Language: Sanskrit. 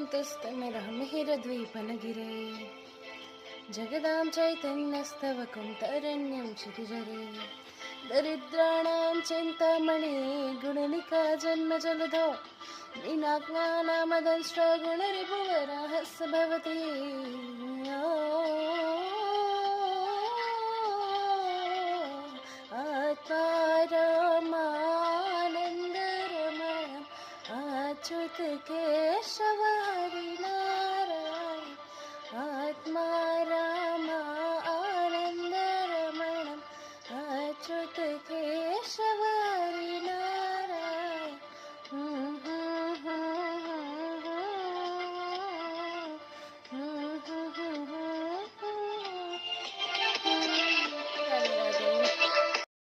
स्वान्तस्तमरहमिहिरद्वीपनगिरे जगदां चैतन्यस्तवकं तरण्यं क्षितिजरे दरिद्राणां चिन्तामणि गुणनिका जन्मजलधौ दीनाज्ञानामदंष्ट्रा गुणरिपुवराहस्य भवति आत्मा रामानन्दरमणम् अच्युत